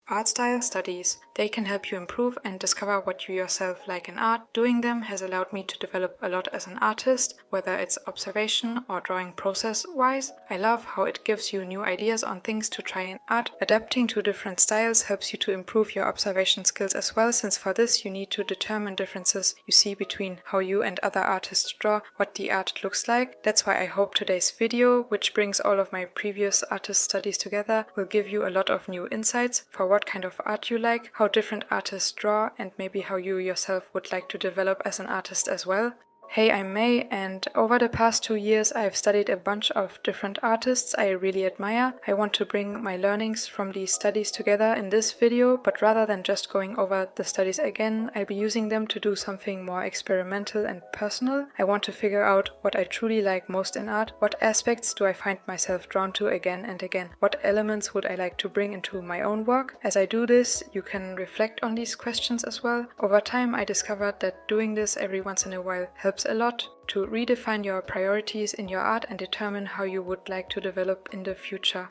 Art style studies. They can help you improve and discover what you yourself like in art. Doing them has allowed me to develop a lot as an artist, whether it's observation or drawing process-wise. I love how it gives you new ideas on things to try in art. Adapting to different styles helps you to improve your observation skills as well, since for this you need to determine differences you see between how you and other artists draw, what the art looks like. That's why I hope today's video, which brings all of my previous artist studies together, will give you a lot of new insights for what kind of art you like, how different artists draw, and maybe how you yourself would like to develop as an artist as well. Hey, I'm May, and over the past 2 years I've studied a bunch of different artists I really admire. I want to bring my learnings from these studies together in this video, but rather than just going over the studies again, I'll be using them to do something more experimental and personal. I want to figure out what I truly like most in art, what aspects do I find myself drawn to again and again, what elements would I like to bring into my own work. As I do this, you can reflect on these questions as well. Over time I discovered that doing this every once in a while helps a lot to redefine your priorities in your art and determine how you would like to develop in the future.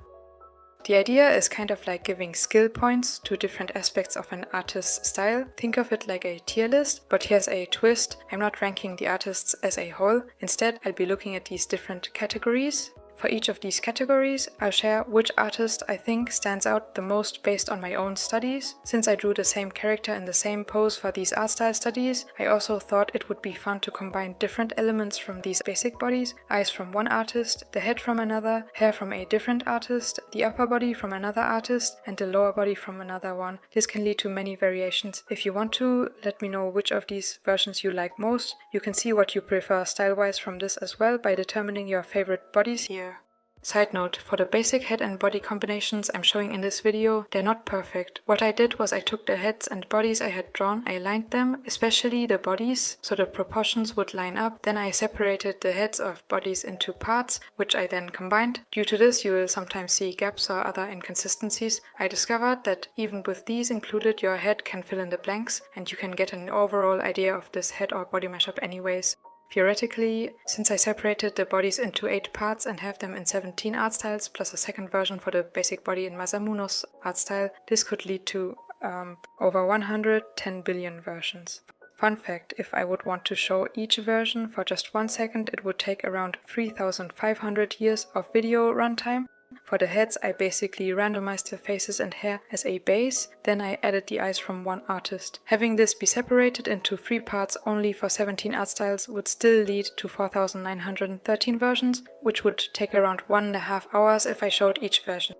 The idea is kind of like giving skill points to different aspects of an artist's style. Think of it like a tier list, but here's a twist. I'm not ranking the artists as a whole. Instead, I'll be looking at these different categories. For each of these categories, I'll share which artist I think stands out the most based on my own studies. Since I drew the same character in the same pose for these art style studies, I also thought it would be fun to combine different elements from these basic bodies: eyes from one artist, the head from another, hair from a different artist, the upper body from another artist, and the lower body from another one. This can lead to many variations. If you want to, let me know which of these versions you like most. You can see what you prefer style-wise from this as well by determining your favorite bodies here. Side note, for the basic head and body combinations I'm showing in this video, they're not perfect. What I did was I took the heads and bodies I had drawn, I lined them, especially the bodies, so the proportions would line up. Then I separated the heads of bodies into parts, which I then combined. Due to this, you will sometimes see gaps or other inconsistencies. I discovered that even with these included, your head can fill in the blanks, and you can get an overall idea of this head or body mashup anyways. Theoretically, since I separated the bodies into 8 parts and have them in 17 art styles, plus a second version for the basic body in Mazamuno's art style, this could lead to over 110 billion versions. Fun fact, if I would want to show each version for just 1 second, it would take around 3,500 years of video runtime. For the heads, I basically randomized the faces and hair as a base, then I added the eyes from one artist. Having this be separated into 3 parts only for 17 art styles would still lead to 4,913 versions, which would take around 1.5 hours if I showed each version.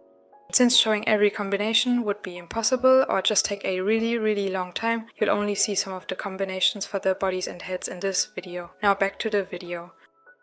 Since showing every combination would be impossible or just take a really long time, you'll only see some of the combinations for the bodies and heads in this video. Now back to the video.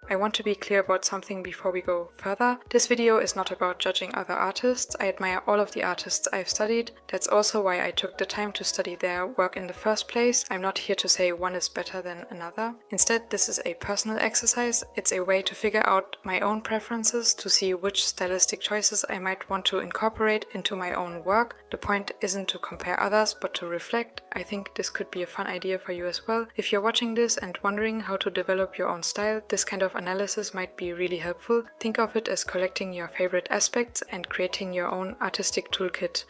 I want to be clear about something before we go further. This video is not about judging other artists. I admire all of the artists I've studied. That's also why I took the time to study their work in the first place. I'm not here to say one is better than another. Instead, this is a personal exercise. It's a way to figure out my own preferences, to see which stylistic choices I might want to incorporate into my own work. The point isn't to compare others, but to reflect. I think this could be a fun idea for you as well. If you're watching this and wondering how to develop your own style, this kind of analysis might be really helpful. Think of it as collecting your favorite aspects and creating your own artistic toolkit.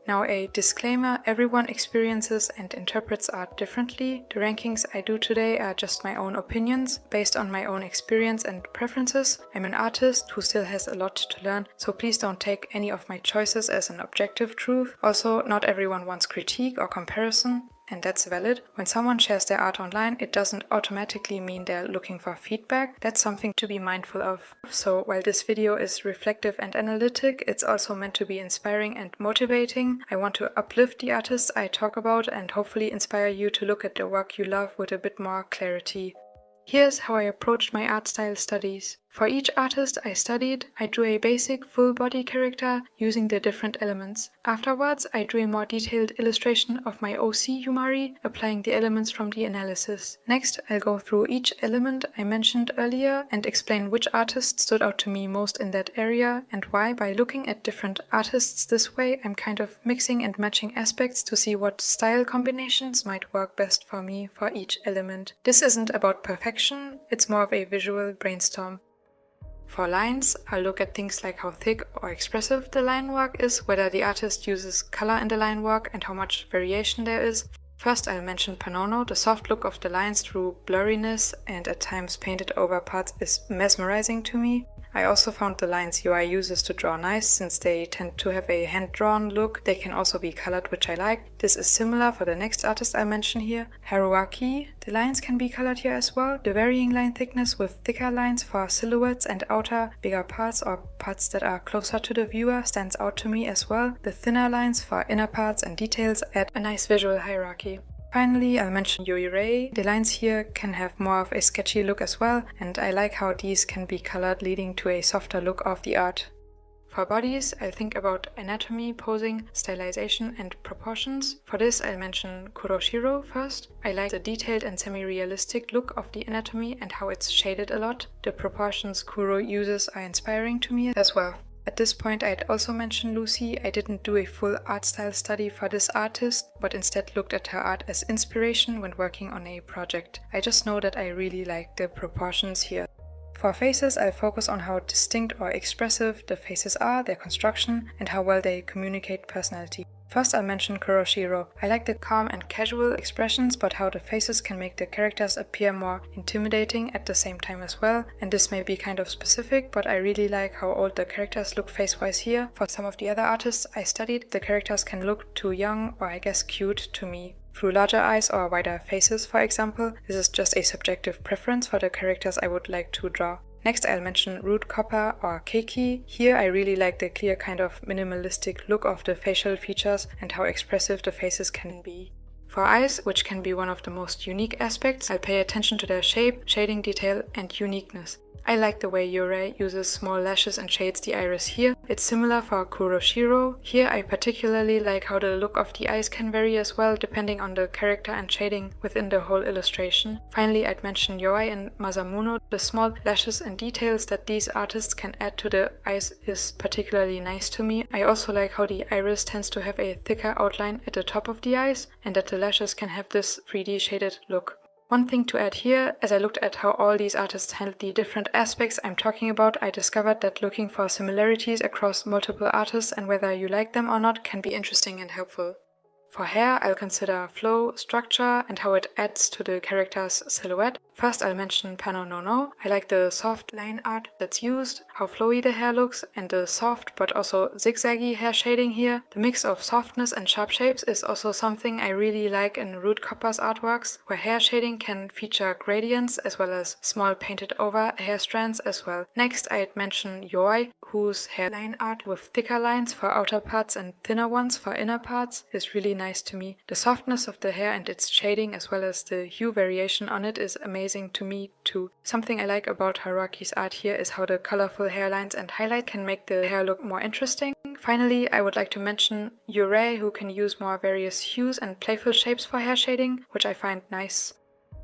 Now a disclaimer, everyone experiences and interprets art differently. The rankings I do today are just my own opinions, based on my own experience and preferences. I'm an artist who still has a lot to learn, so please don't take any of my choices as an objective truth. Also, not everyone wants critique or comparison, and that's valid. When someone shares their art online, it doesn't automatically mean they're looking for feedback. That's something to be mindful of. So while this video is reflective and analytic, it's also meant to be inspiring and motivating. I want to uplift the artists I talk about and hopefully inspire you to look at the work you love with a bit more clarity. Here's how I approached my art style studies. For each artist I studied, I drew a basic full-body character using the different elements. Afterwards, I drew a more detailed illustration of my OC Yumari, applying the elements from the analysis. Next, I'll go through each element I mentioned earlier and explain which artist stood out to me most in that area and why. By looking at different artists this way, I'm kind of mixing and matching aspects to see what style combinations might work best for me for each element. This isn't about perfection, it's more of a visual brainstorm. For lines, I'll look at things like how thick or expressive the line work is, whether the artist uses color in the line work, and how much variation there is. First, I'll mention panonono. The soft look of the lines through blurriness and at times painted over parts is mesmerizing to me. I also found the lines yeurei uses to draw nice, since they tend to have a hand-drawn look. They can also be colored, which I like. This is similar for the next artist I'll mention here, Haruaki. The lines can be colored here as well. The varying line thickness with thicker lines for silhouettes and outer, bigger parts or parts that are closer to the viewer stands out to me as well. The thinner lines for inner parts and details add a nice visual hierarchy. Finally, I'll mention yeurei. The lines here can have more of a sketchy look as well, and I like how these can be colored, leading to a softer look of the art. For bodies, I'll think about anatomy, posing, stylization, and proportions. For this, I'll mention kuroshiro first. I like the detailed and semi-realistic look of the anatomy and how it's shaded a lot. The proportions Kuro uses are inspiring to me as well. At this point, I'd also mention Lucy. I didn't do a full art style study for this artist, but instead looked at her art as inspiration when working on a project. I just know that I really like the proportions here. For faces, I'll focus on how distinct or expressive the faces are, their construction, and how well they communicate personality. First, I'll mention Kuroshiro. I like the calm and casual expressions, but how the faces can make the characters appear more intimidating at the same time as well. And this may be kind of specific, but I really like how old the characters look face-wise here. For some of the other artists I studied, the characters can look too young or I guess cute to me. Through larger eyes or wider faces, for example. This is just a subjective preference for the characters I would like to draw. Next, I'll mention root copper or keiki. Here I really like the clear kind of minimalistic look of the facial features and how expressive the faces can be. For eyes, which can be one of the most unique aspects, I'll pay attention to their shape, shading detail, and uniqueness. I like the way yeurei uses small lashes and shades the iris here. It's similar for kuroshiro. Here I particularly like how the look of the eyes can vary as well, depending on the character and shading within the whole illustration. Finally, I'd mention yoaihime and mazamuno. The small lashes and details that these artists can add to the eyes is particularly nice to me. I also like how the iris tends to have a thicker outline at the top of the eyes, and that the lashes can have this 3D shaded look. One thing to add here, as I looked at how all these artists handled the different aspects I'm talking about, I discovered that looking for similarities across multiple artists and whether you like them or not can be interesting and helpful. For hair, I'll consider flow, structure, and how it adds to the character's silhouette. First, I'll mention panonono. I like the soft line art that's used, how flowy the hair looks, and the soft but also zigzaggy hair shading here. The mix of softness and sharp shapes is also something I really like in Root Copper's artworks, where hair shading can feature gradients as well as small painted over hair strands as well. Next, I'd mention yoaihime, whose hair line art with thicker lines for outer parts and thinner ones for inner parts is really nice to me. The softness of the hair and its shading as well as the hue variation on it is amazing to me too. Something I like about Haruaki's art here is how the colorful hairlines and highlight can make the hair look more interesting. Finally, I would like to mention yeurei, who can use more various hues and playful shapes for hair shading, which I find nice.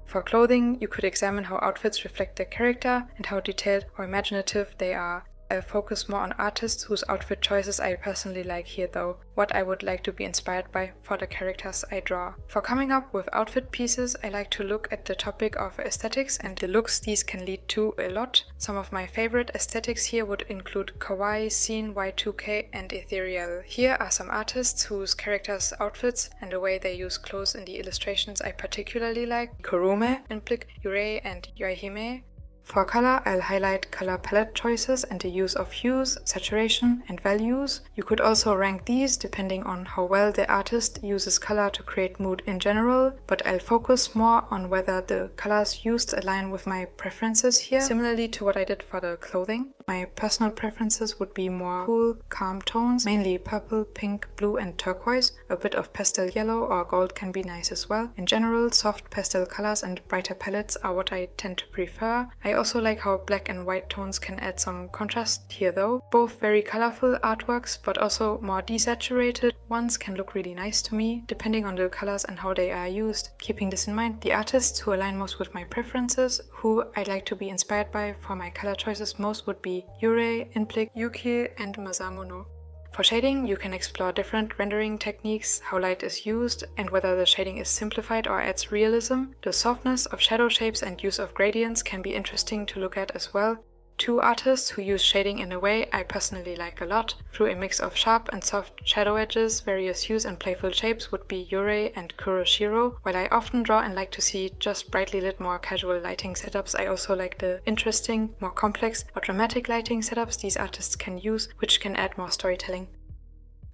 For clothing, you could examine how outfits reflect their character and how detailed or imaginative they are. I'll focus more on artists whose outfit choices I personally like here though, what I would like to be inspired by for the characters I draw. For coming up with outfit pieces, I like to look at the topic of aesthetics and the looks these can lead to a lot. Some of my favorite aesthetics here would include kawaii, scene, Y2K, and ethereal. Here are some artists whose characters' outfits and the way they use clothes in the illustrations I particularly like: kuroume, implic, yeurei, and yoaihime. For color, I'll highlight color palette choices and the use of hues, saturation, and values. You could also rank these depending on how well the artist uses color to create mood in general, but I'll focus more on whether the colors used align with my preferences here, similarly to what I did for the clothing. My personal preferences would be more cool, calm tones, mainly purple, pink, blue, and turquoise. A bit of pastel yellow or gold can be nice as well. In general, soft pastel colors and brighter palettes are what I tend to prefer. I also like how black and white tones can add some contrast here though. Both very colorful artworks, but also more desaturated ones can look really nice to me, depending on the colors and how they are used. Keeping this in mind, the artists who align most with my preferences, who I'd like to be inspired by for my color choices most would be yeurei, implic, yuki, and mazamuno. For shading, you can explore different rendering techniques, how light is used, and whether the shading is simplified or adds realism. The softness of shadow shapes and use of gradients can be interesting to look at as well. Two artists who use shading in a way I personally like a lot, through a mix of sharp and soft shadow edges, various hues and playful shapes, would be yeurei and kuroshiro. While I often draw and like to see just brightly lit, more casual lighting setups, I also like the interesting, more complex or dramatic lighting setups these artists can use, which can add more storytelling.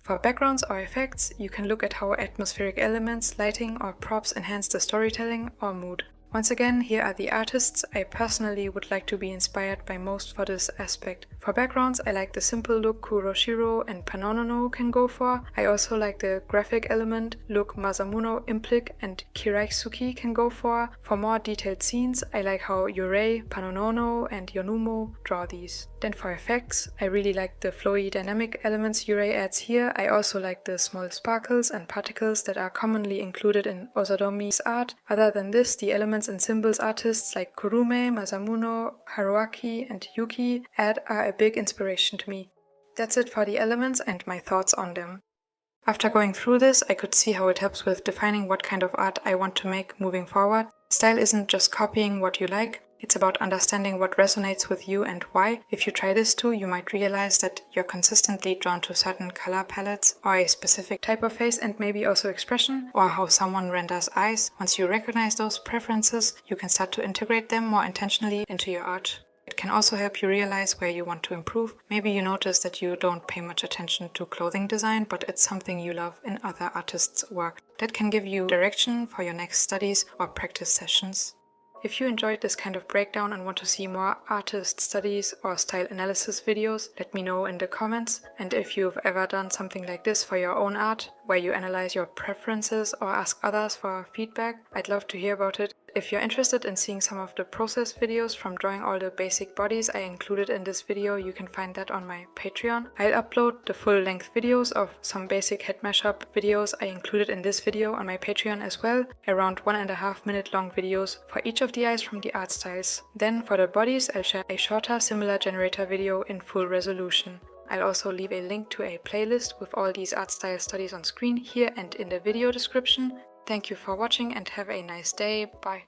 For backgrounds or effects, you can look at how atmospheric elements, lighting or props enhance the storytelling or mood. Once again, here are the artists I personally would like to be inspired by most for this aspect. For backgrounds, I like the simple look Kuroshiro and Panonono can go for. I also like the graphic element look Mazamuno, Implic and Kiraixsuki can go for. For more detailed scenes, I like how yeurei, Panonono and yonumo draw these. Then for effects, I really like the flowy dynamic elements yeurei adds here. I also like the small sparkles and particles that are commonly included in ozadomi's art. Other than this, the elements and symbols artists like kuroume, mazamuno, haruaki and yuki add are a big inspiration to me. That's it for the elements and my thoughts on them. After going through this, I could see how it helps with defining what kind of art I want to make moving forward. Style isn't just copying what you like, it's about understanding what resonates with you and why. If you try this too, you might realize that you're consistently drawn to certain color palettes or a specific type of face and maybe also expression or how someone renders eyes. Once you recognize those preferences, you can start to integrate them more intentionally into your art. It can also help you realize where you want to improve. Maybe you notice that you don't pay much attention to clothing design, but it's something you love in other artists' work. That can give you direction for your next studies or practice sessions. If you enjoyed this kind of breakdown and want to see more artist studies or style analysis videos, let me know in the comments. And if you've ever done something like this for your own art, where you analyze your preferences or ask others for feedback, I'd love to hear about it. If you're interested in seeing some of the process videos from drawing all the basic bodies I included in this video, you can find that on my Patreon. I'll upload the full-length videos of some basic head mashup videos I included in this video on my Patreon as well, around 1.5 minute long videos for each of the eyes from the art styles. Then for the bodies, I'll share a shorter similar generator video in full resolution. I'll also leave a link to a playlist with all these art style studies on screen here and in the video description. Thank you for watching and have a nice day. Bye.